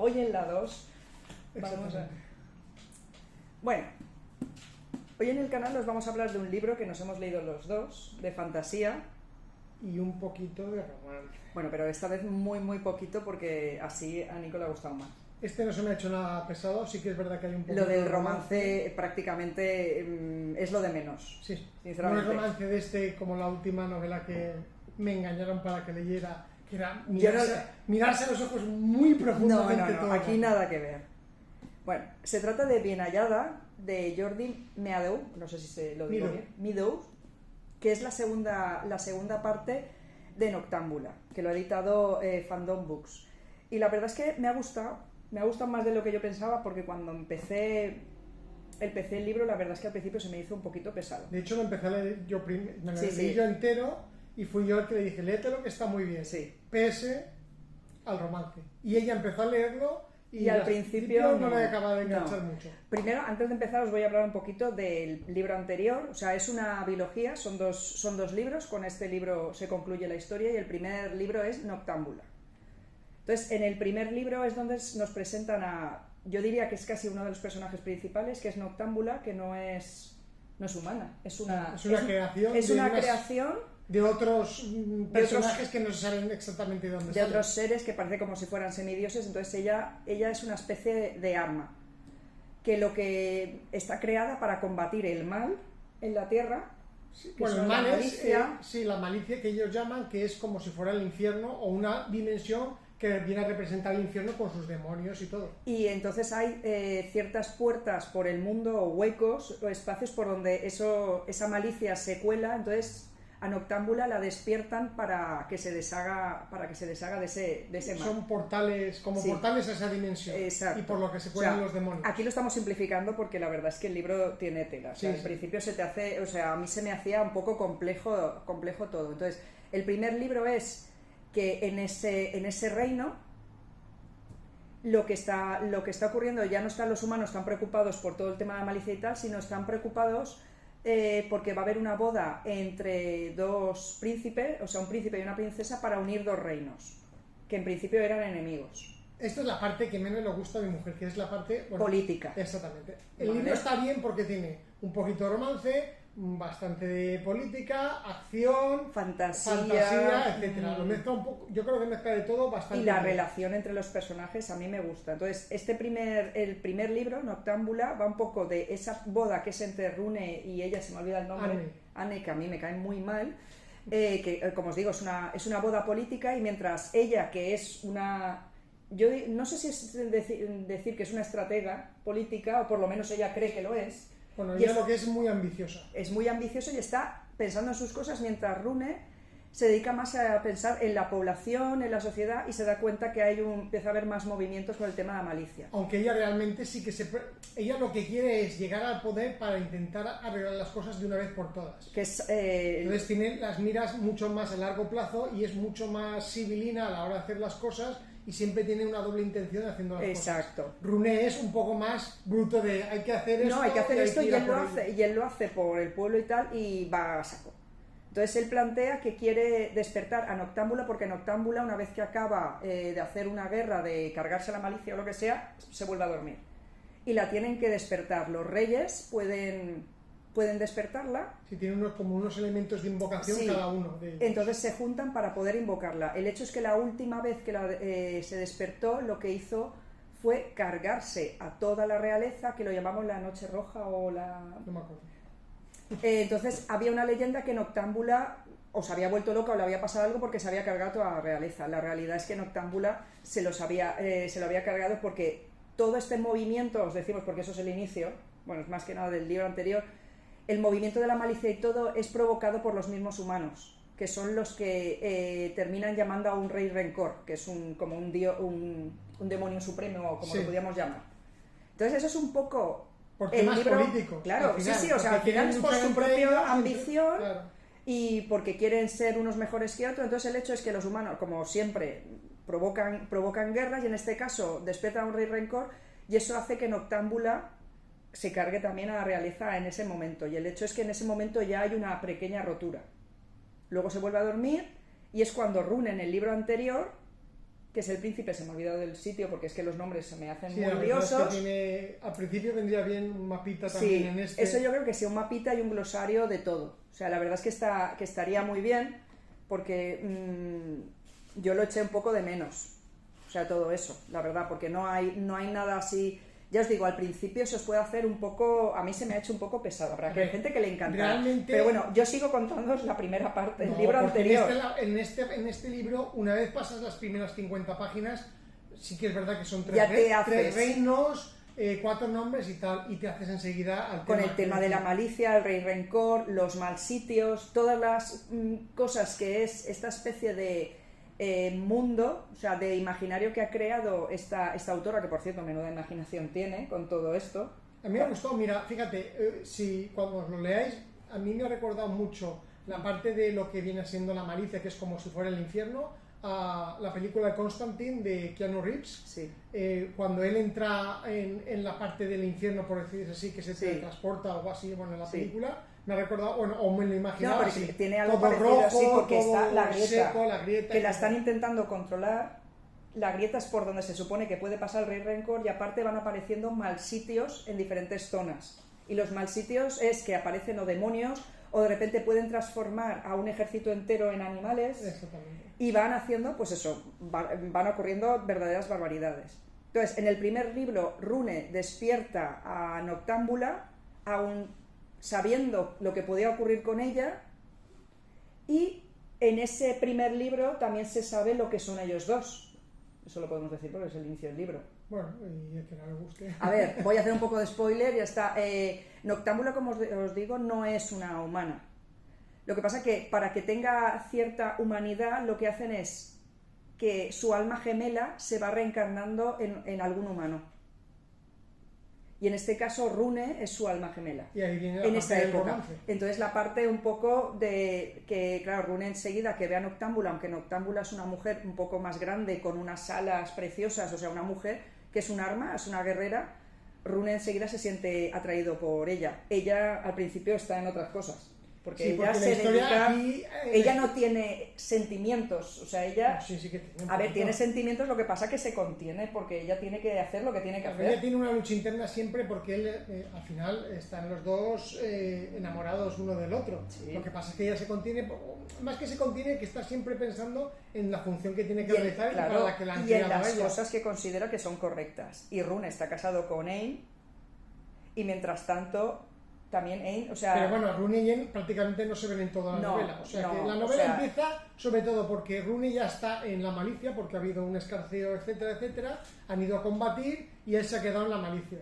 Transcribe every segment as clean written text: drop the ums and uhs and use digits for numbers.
hoy en la 2 vamos a... Bueno, hoy en el canal os vamos a hablar de un libro que nos hemos leído los dos, de fantasía. Y un poquito de romance. Bueno, pero esta vez muy poquito porque así a Nico le ha gustado más. Este no se me ha hecho nada pesado, sí que es verdad que hay un poco Lo del romance prácticamente es lo de menos. Sí, sinceramente. No es romance de este como la última novela que me engañaron para que leyera, que era mirarse a los ojos muy profundamente. No, aquí nada que ver. Bueno, se trata de Bien hallada, de Jordi Meadow, no sé si se lo digo bien, Meadow, que es la segunda parte de Noctámbula, que lo ha editado Fandom Books. Y la verdad es que me ha gustado más de lo que yo pensaba, porque cuando empecé el libro, la verdad es que al principio se me hizo un poquito pesado. De hecho, lo empecé a leer yo leí yo entero, y fui yo el que le dije, léetelo que está muy bien, pese al romance. Y ella empezó a leerlo y al principio no le acaba de enganchar mucho. Primero, antes de empezar, os voy a hablar un poquito del libro anterior. O sea, es una biología, son dos libros. Con este libro se concluye la historia y el primer libro es Noctámbula. Entonces, en el primer libro es donde nos presentan yo diría que es casi uno de los personajes principales, que es Noctámbula, que no es humana, es una creación. Es una creación de otros personajes que no saben exactamente de dónde salen. De otros seres que parece como si fueran semidioses. Entonces ella es una especie de arma, que lo que está creada para combatir el mal en la Tierra. Bueno, el mal es la malicia que ellos llaman, que es como si fuera el infierno o una dimensión que viene a representar el infierno con sus demonios y todo. Y entonces hay ciertas puertas por el mundo, o huecos, o espacios por donde esa malicia se cuela. Entonces a Noctámbula la despiertan para que se deshaga de ese mal. Son portales, portales a esa dimensión. Exacto. Y por lo que se cuelan los demonios. Aquí lo estamos simplificando porque la verdad es que el libro tiene tela. Al principio se te hace, a mí se me hacía un poco complejo todo. Entonces, el primer libro es que en ese reino lo que está ocurriendo, ya no están los humanos tan preocupados por todo el tema de la malicia y tal, sino están preocupados porque va a haber una boda entre dos príncipes, un príncipe y una princesa, para unir dos reinos, que en principio eran enemigos. Esta es la parte que menos le gusta a mi mujer, que es la parte política. Exactamente. El libro está bien porque tiene un poquito de romance, bastante de política, acción, fantasía, etcétera. Lo mezcla un poco, yo creo que mezcla de todo bastante. Y la relación entre los personajes a mí me gusta. Entonces, el primer libro, Noctámbula, va un poco de esa boda que es entre Rune y ella, se me olvida el nombre, Anne, que a mí me cae muy mal, que como os digo es una boda política, y mientras ella, que es yo no sé si es decir que es una estratega política, o por lo menos ella cree que lo es. Bueno, ella lo que es muy ambiciosa. Es muy ambicioso y está pensando en sus cosas, mientras Rune se dedica más a pensar en la población, en la sociedad, y se da cuenta que empieza a haber más movimientos con el tema de la malicia. Aunque ella realmente sí que ella lo que quiere es llegar al poder para intentar arreglar las cosas de una vez por todas. Entonces tiene las miras mucho más a largo plazo y es mucho más civilina a la hora de hacer las cosas, y siempre tiene una doble intención de haciendo las cosas. Exacto. Rune es un poco más bruto de hay que hacer esto. No, hay que hacer esto, y él lo hace por el pueblo y tal, y va a saco. Entonces él plantea que quiere despertar a Noctámbula, porque Noctámbula, una vez que acaba de hacer una guerra, de cargarse la malicia o lo que sea, se vuelve a dormir. Y la tienen que despertar. Los reyes pueden despertarla. Sí, tienen como unos elementos de invocación cada uno de ellos. Entonces se juntan para poder invocarla. El hecho es que la última vez que se despertó, lo que hizo fue cargarse a toda la realeza, que lo llamamos la Noche Roja o la... No me acuerdo. Entonces había una leyenda que Noctámbula o se había vuelto loca o le había pasado algo porque se había cargado toda la realeza. La realidad es que Noctámbula se lo había cargado porque todo este movimiento, os decimos porque eso es el inicio, bueno, es más que nada del libro anterior, el movimiento de la malicia y todo es provocado por los mismos humanos, que son los que terminan llamando a un rey rencor, que es como un demonio supremo, o como lo podríamos llamar. Entonces eso es un poco... Porque más libro, político. Claro, al final, sí, al final es por su propia ambición, claro. Y porque quieren ser unos mejores que otros. Entonces el hecho es que los humanos, como siempre, provocan guerras, y en este caso despiertan a un rey rencor, y eso hace que Noctámbula se cargue también a la realeza en ese momento, y el hecho es que en ese momento ya hay una pequeña rotura. Luego se vuelve a dormir, y es cuando Rune, en el libro anterior, que es el príncipe, se me ha olvidado del sitio porque es que los nombres se me hacen sí, muy liosos. Es que al principio vendría bien un mapita también en este. Eso yo creo que sea un mapita y un glosario de todo. O sea, la verdad es que estaría muy bien porque yo lo eché un poco de menos. O sea, todo eso, la verdad, porque no hay nada así. Ya os digo, al principio se os puede hacer un poco, a mí se me ha hecho un poco pesado, habrá que hay gente que le encanta. Pero bueno, yo sigo contándoos la primera parte del libro anterior. En este libro, una vez pasas las primeras 50 páginas, sí que es verdad que son tres reinos, 4 nombres y tal, y te haces enseguida al con el tema de la malicia, el rey rencor, los mal sitios, todas las cosas que es esta especie de mundo, o sea, de imaginario que ha creado esta autora, que por cierto, menuda imaginación tiene con todo esto. A mí me ha gustado, mira, fíjate, si cuando os lo leáis, a mí me ha recordado mucho la parte de lo que viene siendo la malicia, que es como si fuera el infierno, a la película de Constantine de Keanu Reeves, sí. Cuando él entra en la parte del infierno, por decirlo así, que se transporta o algo así, bueno, en la película. Me ha recordado, bueno, o me lo imaginaba. No, pero tiene algo parecido rojo, así porque está la grieta, seco, la grieta que la están intentando controlar. La grieta es por donde se supone que puede pasar el rey rencor y aparte van apareciendo mal sitios en diferentes zonas. Y los mal sitios es que aparecen o demonios o de repente pueden transformar a un ejército entero en animales. Exactamente. Y van haciendo, pues eso, van ocurriendo verdaderas barbaridades. Entonces, en el primer libro, Rune despierta a Noctámbula, aún sabiendo lo que podía ocurrir con ella, y en ese primer libro también se sabe lo que son ellos dos. Eso lo podemos decir porque es el inicio del libro. Bueno, y el que no le guste. A ver, voy a hacer un poco de spoiler y ya está. Noctámbula, como os digo, no es una humana. Lo que pasa es que para que tenga cierta humanidad, lo que hacen es que su alma gemela se va reencarnando en algún humano. Y en este caso Rune es su alma gemela. Y ahí viene en esta época. Entonces la parte un poco de que, claro, Rune enseguida que ve a Noctámbula, aunque Noctámbula es una mujer un poco más grande, con unas alas preciosas, o sea, una mujer que es un arma, es una guerrera, Rune enseguida se siente atraído por ella. Ella al principio está en otras cosas. Porque ella se dedica, aquí, ella no tiene sentimientos, o sea, ella, sí que tiene, a ver, tiene sentimientos, lo que pasa que se contiene porque ella tiene que hacer lo que tiene que hacer. Ella tiene una lucha interna siempre porque él, al final, están los dos enamorados uno del otro. Sí. Lo que pasa es que ella se contiene, más que se contiene, que está siempre pensando en la función que tiene que realizar, claro, para la que la han creado y en las ella. Cosas que considera que son correctas. Y Rune está casado con Ain y mientras tanto también Ain, o sea... Pero bueno, Rune y Ain prácticamente no se ven en toda la novela. O sea, que la novela empieza sobre todo porque Rune ya está en la malicia, porque ha habido un escarceo, etcétera, etcétera, han ido a combatir y él se ha quedado en la malicia.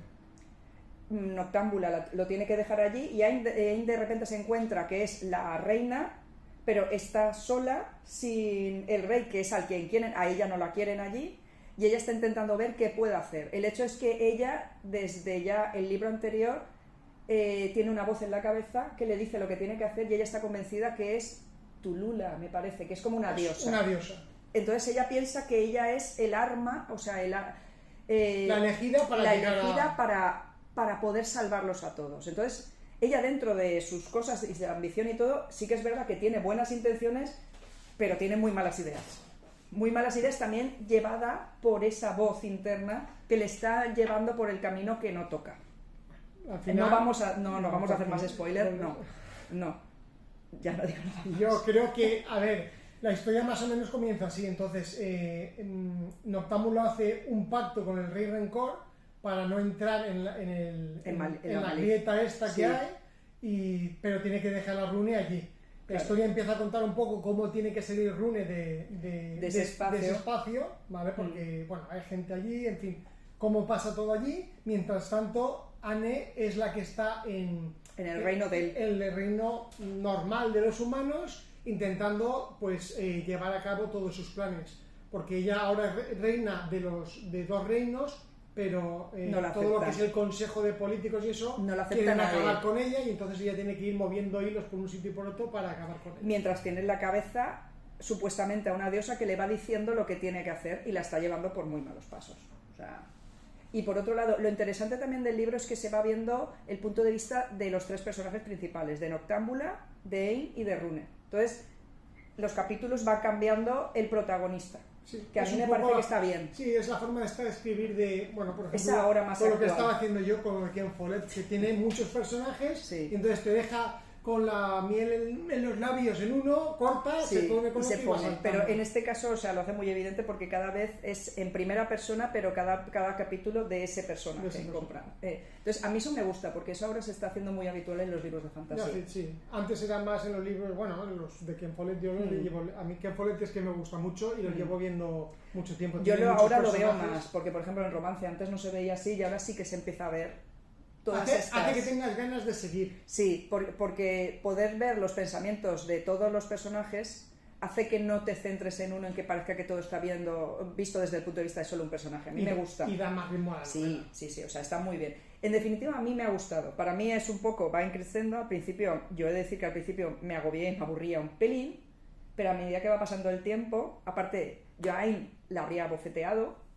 Noctámbula lo tiene que dejar allí y Ain de repente se encuentra que es la reina, pero está sola, sin el rey, que es al quien quieren, a ella no la quieren allí, y ella está intentando ver qué puede hacer. El hecho es que ella, desde ya el libro anterior, tiene una voz en la cabeza que le dice lo que tiene que hacer y ella está convencida que es Tulula, me parece, que es como una diosa. Una diosa. Entonces ella piensa que ella es el arma, o sea, la elegida para poder salvarlos a todos. Entonces, ella dentro de sus cosas y de ambición y todo, sí que es verdad que tiene buenas intenciones, pero tiene muy malas ideas. Muy malas ideas también llevada por esa voz interna que le está llevando por el camino que no toca. Al final, no vamos a hacer más spoiler, no. Ya no digo nada. Yo creo que, a ver, la historia más o menos comienza así. Entonces, Noctámbulo hace un pacto con el rey Rencor para no entrar en la grieta esta que hay, pero tiene que dejar a Rune allí. La historia empieza a contar un poco cómo tiene que salir Rune de ese espacio, ¿vale? Porque, bueno, hay gente allí, en fin, cómo pasa todo allí. Mientras tanto, Anne es la que está en el reino el reino normal de los humanos, intentando pues llevar a cabo todos sus planes, porque ella ahora es reina de 2 reinos, pero todo lo que es el consejo de políticos y eso quieren acabar con ella, y entonces ella tiene que ir moviendo hilos por un sitio y por otro para acabar con ella. Mientras tiene en la cabeza supuestamente a una diosa que le va diciendo lo que tiene que hacer y la está llevando por muy malos pasos. O sea... Y por otro lado, lo interesante también del libro es que se va viendo el punto de vista de los 3 personajes principales, de Noctámbula, de Ain y de Rune. Entonces, los capítulos van cambiando el protagonista. Sí, que a mí me parece que está bien. Sí, es la forma de escribir de, bueno, por ejemplo, esa hora más con lo que actual. estaba haciendo yo con Ken Follett, que tiene muchos personajes, sí. y entonces te deja con la miel en los labios en uno, corta, sí, se pone con y otro se y va pone. saltando. Pero en este caso, o sea, lo hace muy evidente porque cada vez es en primera persona, pero cada capítulo de ese personaje que compran. Entonces, a mí eso me gusta, porque eso ahora se está haciendo muy habitual en los libros de fantasía. Sí. Antes era más en los libros, bueno, en los de Ken Follett, yo le llevo, a mí Ken Follett es que me gusta mucho y lo llevo viendo mucho tiempo. Yo ahora lo veo más, porque por ejemplo en romance antes no se veía así y ahora sí que se empieza a ver. Hace que tengas ganas de seguir. Sí, porque poder ver los pensamientos de todos los personajes hace que no te centres en uno en que parezca que todo está visto desde el punto de vista de solo un personaje. A mí me gusta. Y da más ritmo a la novela. Sí, o sea, está muy bien. En definitiva, a mí me ha gustado. Para mí es un poco, va increciendo. Al principio, yo he de decir que al principio me agobié y me aburría un pelín, pero a medida que va pasando el tiempo, aparte, yo ahí la habría abofeteado.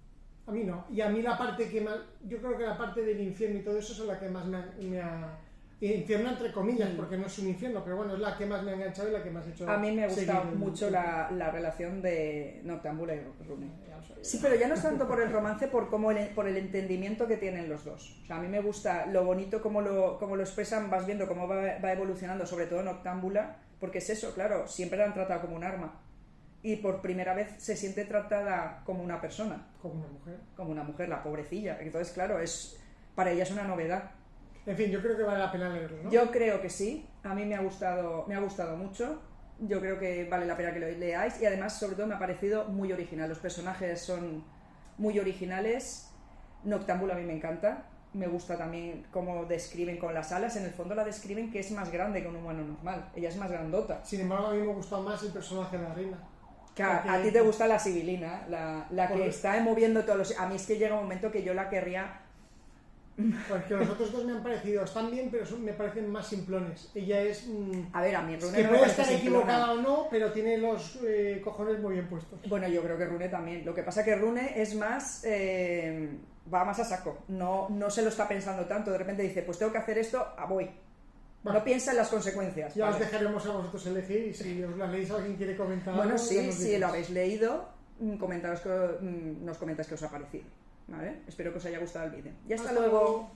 A mí no, y a mí la parte que más, yo creo que la parte del infierno y todo eso es la que más me ha infierno entre comillas, porque no es un infierno, pero bueno, es la que más me ha enganchado y la que más ha hecho. A mí me ha gustado mucho la relación de Noctámbula y Rune. Sí, pero ya no es tanto por el romance, por el entendimiento que tienen los dos. O sea, a mí me gusta lo bonito como lo expresan, vas viendo cómo va evolucionando, sobre todo Noctámbula, porque es eso, claro, siempre la han tratado como un arma. Y por primera vez se siente tratada como una persona. Como una mujer. Como una mujer, la pobrecilla. Entonces, claro, para ella es una novedad. En fin, yo creo que vale la pena leerlo, ¿no? Yo creo que sí. A mí me ha gustado mucho. Yo creo que vale la pena que lo leáis. Y además, sobre todo, me ha parecido muy original. Los personajes son muy originales. Noctámbula a mí me encanta. Me gusta también cómo describen con las alas. En el fondo la describen que es más grande que un humano normal. Ella es más grandota. Sin embargo, a mí me gusta más el personaje de la reina. Claro, a ti te gusta la sibilina, la que está moviendo todos los... A mí es que llega un momento que yo la querría... Porque los otros dos me han parecido, están bien, pero me parecen más simplones. Ella es... A ver, a mí Rune que no puede me estar parece equivocada o no, pero tiene los cojones muy bien puestos. Bueno, yo creo que Rune también. Lo que pasa que Rune es más... va más a saco. No se lo está pensando tanto. De repente dice, pues tengo que hacer esto, voy. Bueno, no piensa en las consecuencias. Ya os dejaremos a vosotros elegir y si os la leéis alguien quiere comentar bueno, algo... Bueno, sí, si lo habéis leído, nos comentáis qué os ha parecido. ¿Vale? Espero que os haya gustado el vídeo. Y hasta luego.